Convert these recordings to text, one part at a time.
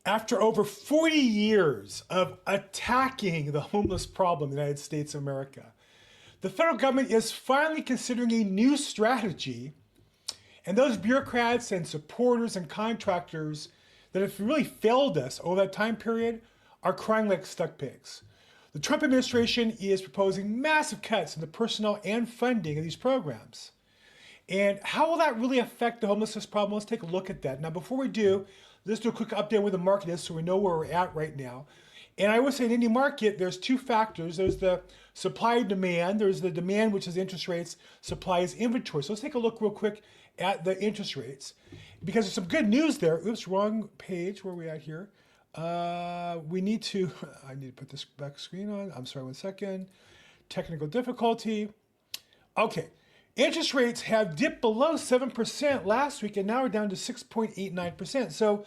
After over 40 years of attacking the homeless problem in the United States of America, the federal government is finally considering a new strategy, and those bureaucrats and supporters and contractors that have really failed us over that time period are crying like stuck pigs. The Trump administration is proposing massive cuts in the personnel and funding of these programs. And how will that really affect the homelessness problem? Let's take a look at that. Now, before we do, let's do a quick update on where the market is so we know where we're at right now. And I would say in any market, there's two factors. There's the supply and demand. There's the demand, which is interest rates. Supply is inventory. So let's take a look real quick at the interest rates, because there's some good news there. Oops, wrong page. Where are we at here? I need to put this back screen on. I'm sorry, 1 second. Technical difficulty. Okay. Interest rates have dipped below 7% last week, and now we're down to 6.89%. So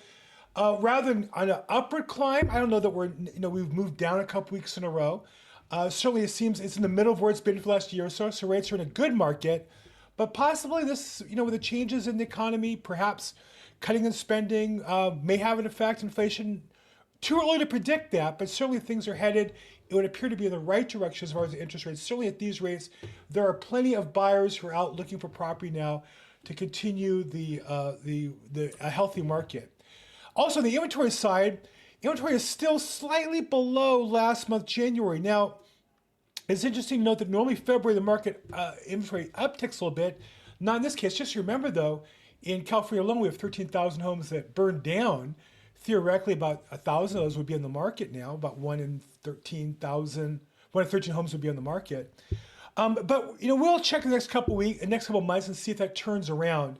rather than on an upward climb, I don't know that we've moved down a couple weeks in a row. Certainly it seems it's in the middle of where it's been for the last year or so. So rates are in a good market, but possibly this, with the changes in the economy, perhaps cutting in spending may have an effect. Inflation, too early to predict that, but certainly things are headed, it would appear to be in the right direction as far as the interest rates. Certainly at these rates, there are plenty of buyers who are out looking for property now to continue a healthy market. Also, on the inventory side, inventory is still slightly below last month, January. Now, it's interesting to note that normally February, the market inventory upticks a little bit. Not in this case. Just remember, though, in California alone, we have 13,000 homes that burned down. Theoretically, about 1,000 of those would be on the market now. About 1 in 13 homes would be on the market. But we'll check the next couple months and see if that turns around.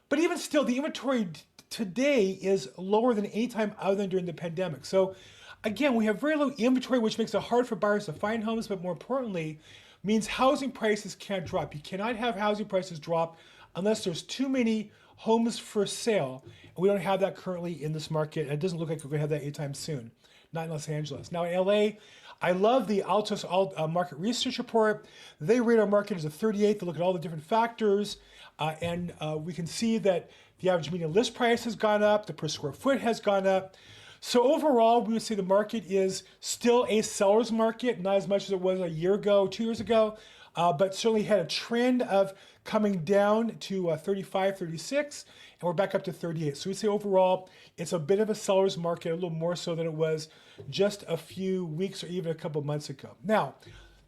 But even still, the inventory today is lower than any time other than during the pandemic. So again, we have very low inventory, which makes it hard for buyers to find homes, but more importantly, means housing prices can't drop. You cannot have housing prices drop unless there's too many homes for sale. And we don't have that currently in this market. And it doesn't look like we're going to have that anytime soon, not in Los Angeles. Now in LA, I love the Altos market research report. They rate our market as a 38. They look at all the different factors. And we can see that the average median list price has gone up. The per square foot has gone up. So overall, we would say the market is still a seller's market, not as much as it was a year ago, 2 years ago, but certainly had a trend of coming down to 35, 36, and we're back up to 38. So we'd say overall, it's a bit of a seller's market, a little more so than it was just a few weeks or even a couple months ago. Now,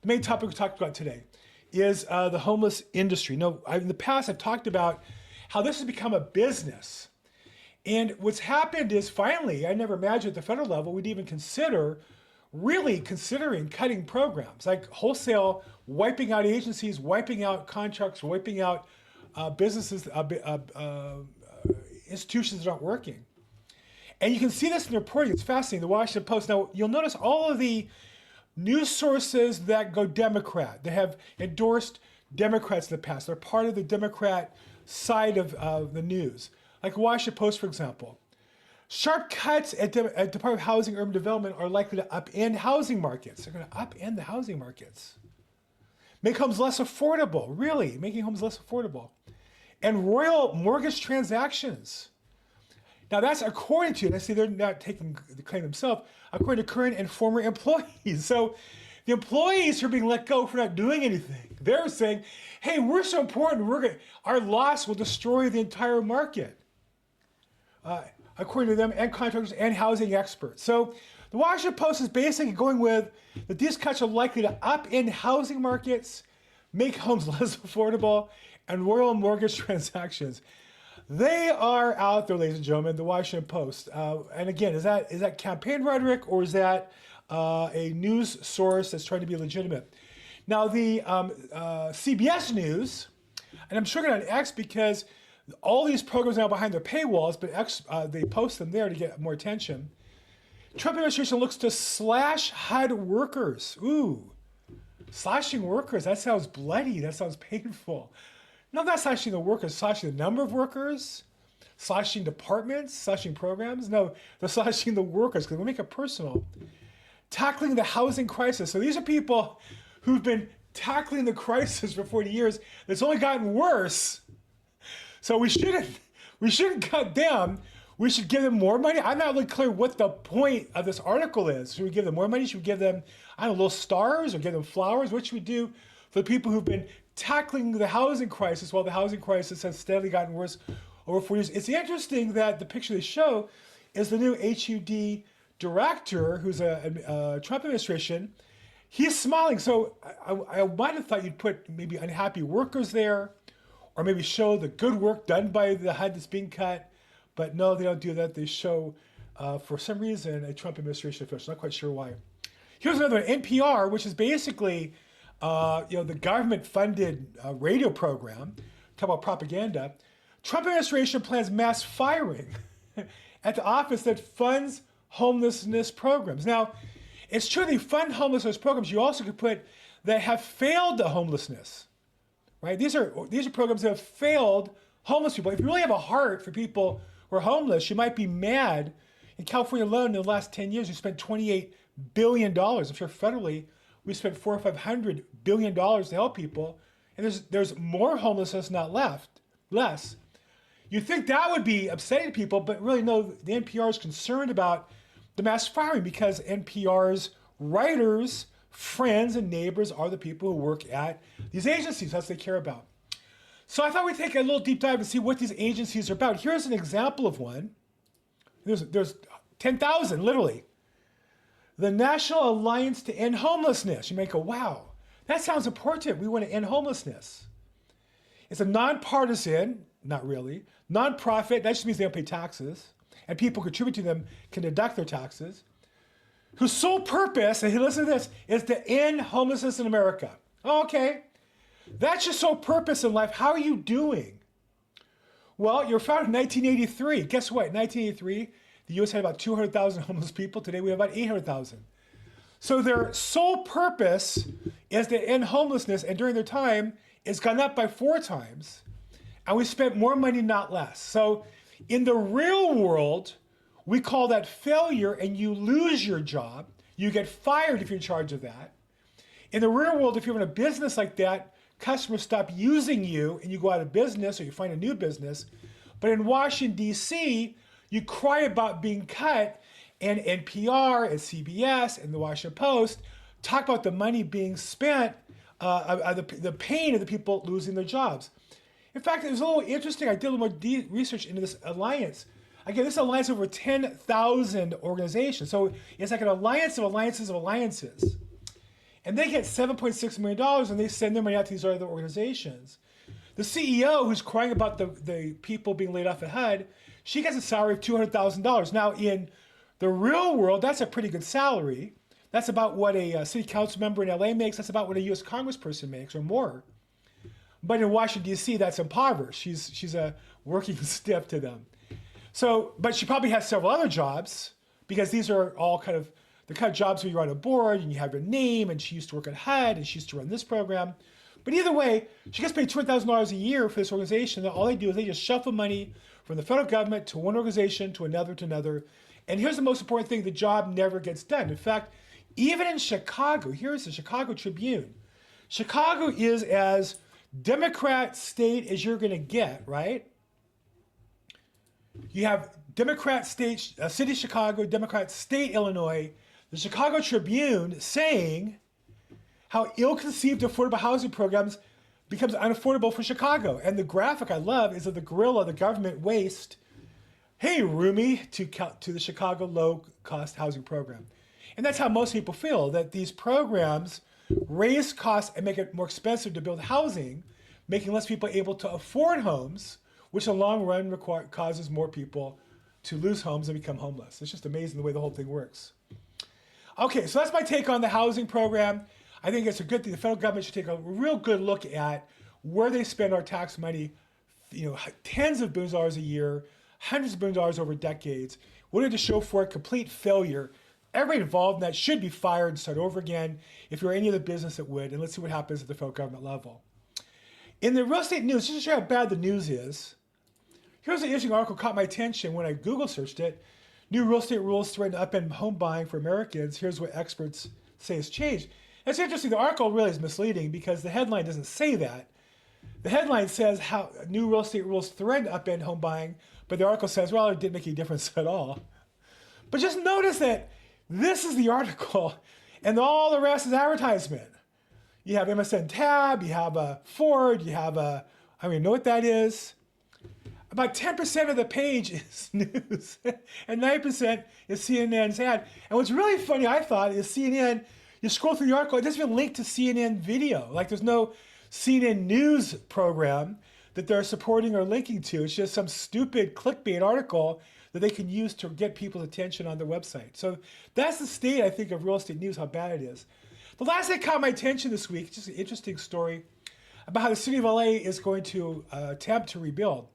the main topic we talked about today is the homeless industry. Now, in the past, I've talked about how this has become a business. And what's happened is finally, I never imagined at the federal level we'd even really considering cutting programs, like wholesale wiping out agencies, wiping out contracts, wiping out businesses, institutions that aren't working. And you can see this in the reporting. It's fascinating, the Washington Post. Now, you'll notice all of the news sources that go Democrat, that have endorsed Democrats in the past. They're part of the Democrat side of the news. Like Washington Post, for example. Sharp cuts at Department of Housing and Urban Development are likely to upend housing markets. They're going to upend the housing markets. Make homes less affordable, really, making homes less affordable. And royal mortgage transactions. Now that's according to, and I see they're not taking the claim themselves, according to current and former employees. So the employees who are being let go for not doing anything, they're saying, hey, we're so important, our loss will destroy the entire market. According to them and contractors and housing experts. So the Washington Post is basically going with that these cuts are likely to upend housing markets, make homes less affordable, and royal mortgage transactions. They are out there, ladies and gentlemen, the Washington Post. And again, is that campaign rhetoric, or is that a news source that's trying to be legitimate? Now the CBS News, and I'm sure on X because all these programs are now behind their paywalls, but they post them there to get more attention. Trump administration looks to slash HUD workers. Ooh, slashing workers, that sounds bloody, that sounds painful. No, not slashing the workers, slashing the number of workers, slashing departments, slashing programs. No, they're slashing the workers because we make it personal. Tackling the housing crisis. So these are people who've been tackling the crisis for 40 years. It's only gotten worse. So we shouldn't cut them. we should give them more money. I'm not really clear what the point of this article is. Should we give them more money? Should we give them, I don't know, little stars or give them flowers? What should we do for the people who've been tackling the housing crisis while the housing crisis has steadily gotten worse over 4 years? It's interesting that the picture they show is the new HUD director, who's a Trump administration. He's smiling. So I might have thought you'd put maybe unhappy workers there, or maybe show the good work done by the HUD that's being cut. But no, they don't do that. They show, for some reason, a Trump administration official. Not quite sure why. Here's another one, NPR, which is basically the government-funded radio program. Talk about propaganda. Trump administration plans mass firing at the office that funds homelessness programs. Now, it's true they fund homelessness programs. You also could put that have failed the homelessness, right? These are programs that have failed homeless people. If you really have a heart for people who are homeless, you might be mad. In California alone, in the last 10 years, we spent $28 billion. I'm sure federally, we spent $400 or $500 billion to help people. And there's more homelessness, not less. You'd think that would be upsetting to people, but really no, the NPR is concerned about the mass firing because NPR's writers, friends, and neighbors are the people who work at these agencies. That's what they care about. So I thought we'd take a little deep dive and see what these agencies are about. Here's an example of one. There's 10,000, literally. The National Alliance to End Homelessness. You may go, wow, that sounds important. We want to end homelessness. It's a nonpartisan, not really, nonprofit. That just means they don't pay taxes. And people contribute to them can deduct their taxes. Whose sole purpose, and listen to this, is to end homelessness in America. Oh, okay. That's your sole purpose in life. How are you doing? Well, you were founded in 1983. Guess what? In 1983, the U.S. had about 200,000 homeless people. Today, we have about 800,000. So their sole purpose is to end homelessness, and during their time, it's gone up by 4 times. And we spent more money, not less. So in the real world, we call that failure, and you lose your job. You get fired if you're in charge of that. In the real world, if you're in a business like that, customers stop using you and you go out of business or you find a new business. But in Washington, D.C., you cry about being cut, and NPR and CBS and the Washington Post talk about the money being spent, the pain of the people losing their jobs. In fact, it was a little interesting. I did a little more research into this alliance. Again, this alliance over 10,000 organizations. So it's like an alliance of alliances of alliances. And they get $7.6 million and they send their money out to these other organizations. The CEO, who's crying about the people being laid off at HUD, she gets a salary of $200,000. Now, in the real world, that's a pretty good salary. That's about what a city council member in LA makes. That's about what a U.S. congressperson makes or more. But in Washington, D.C., that's impoverished. She's a working stiff to them. So, but she probably has several other jobs because these are all kind of the kind of jobs where you're on a board and you have your name, and she used to work at HUD and she used to run this program. But either way, she gets paid $200,000 a year for this organization. All they do is they just shuffle money from the federal government to one organization to another. And here's the most important thing, the job never gets done. In fact, even in Chicago, here's the Chicago Tribune. Chicago is as Democrat state as you're going to get, right? You have Democrat state, city of Chicago, Democrat state Illinois, the Chicago Tribune saying how ill-conceived affordable housing programs becomes unaffordable for Chicago. And the graphic I love is of the gorilla, the government waste, hey, roomie, to the Chicago low-cost housing program. And that's how most people feel, that these programs raise costs and make it more expensive to build housing, making less people able to afford homes, which in the long run causes more people to lose homes and become homeless. It's just amazing the way the whole thing works. Okay, so that's my take on the housing program. I think it's a good thing. The federal government should take a real good look at where they spend our tax money, tens of billions of dollars a year, hundreds of billions of dollars over decades. We need to show for it complete failure. Everybody involved in that should be fired and start over again. If you're any other business, it would. And let's see what happens at the federal government level. In the real estate news, just to show how bad the news is, here's an interesting article that caught my attention when I Google searched it. New real estate rules threaten to upend home buying for Americans. Here's what experts say has changed. It's interesting. The article really is misleading because the headline doesn't say that. The headline says how new real estate rules threaten to upend home buying, But the article says, well, it didn't make any difference at all. But just notice that this is the article, and all the rest is advertisement. You have MSN Tab, you have a Ford, you have a, I don't even know what that is. About 10% of the page is news, and 9% is CNN's ad. And what's really funny, I thought, is CNN, you scroll through the article, it doesn't even link to CNN video. Like there's no CNN news program that they're supporting or linking to. It's just some stupid clickbait article that they can use to get people's attention on their website. So that's the state, I think, of real estate news, how bad it is. The last thing that caught my attention this week, just an interesting story about how the city of LA is going to attempt to rebuild.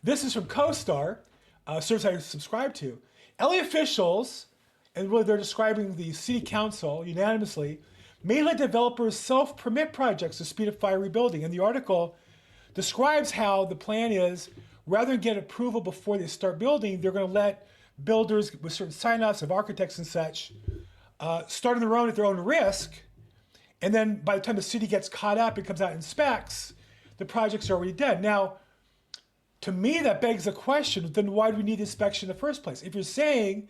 This is from CoStar, service I subscribe to. LA officials, and really they're describing the city council unanimously, may let developers self-permit projects to speed up fire rebuilding. And the article describes how the plan is, rather than get approval before they start building, they're going to let builders with certain sign-offs of architects and such start on their own at their own risk. And then by the time the city gets caught up and comes out and inspects, the project's already done. Now, to me, that begs the question, then why do we need inspection in the first place? If you're saying,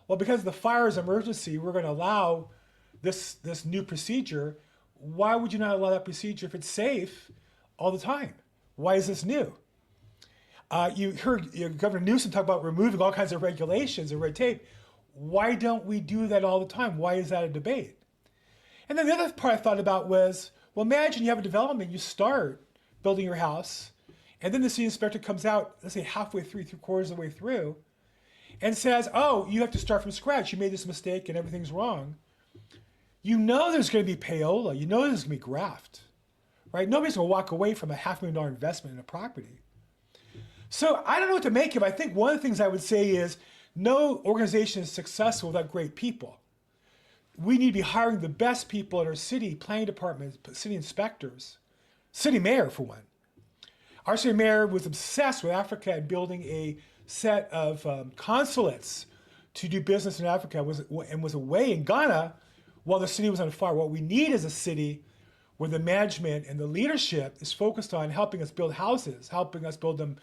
well, because of the fire's emergency, we're going to allow this new procedure, why would you not allow that procedure if it's safe all the time? Why is this new? You heard Governor Newsom talk about removing all kinds of regulations and red tape. Why don't we do that all the time? Why is that a debate? And then the other part I thought about was, well, imagine you have a development, you start building your house, and then the city inspector comes out, let's say halfway through, 3/4 of the way through, and says, oh, you have to start from scratch. You made this mistake and everything's wrong. You know there's going to be payola. You know there's going to be graft, right? Nobody's going to walk away from a $500,000 investment in a property. So I don't know what to make of it. I think one of the things I would say is no organization is successful without great people. We need to be hiring the best people in our city, planning departments, city inspectors, city mayor for one. Our city mayor was obsessed with Africa and building a set of consulates to do business in Africa and was away in Ghana while the city was on fire. What we need is a city where the management and the leadership is focused on helping us build houses, helping us build them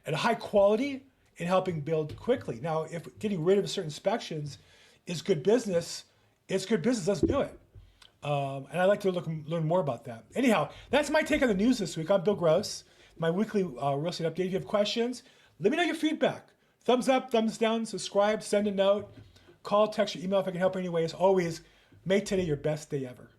at a high quality and helping build quickly. Now, if getting rid of certain inspections is good business, it's good business, let's do it. And I'd like to learn more about that. Anyhow, that's my take on the news this week. I'm Bill Gross, my weekly real estate update. If you have questions, let me know your feedback. Thumbs up, thumbs down, subscribe, send a note, call, text, or email if I can help in any way. As always, make today your best day ever.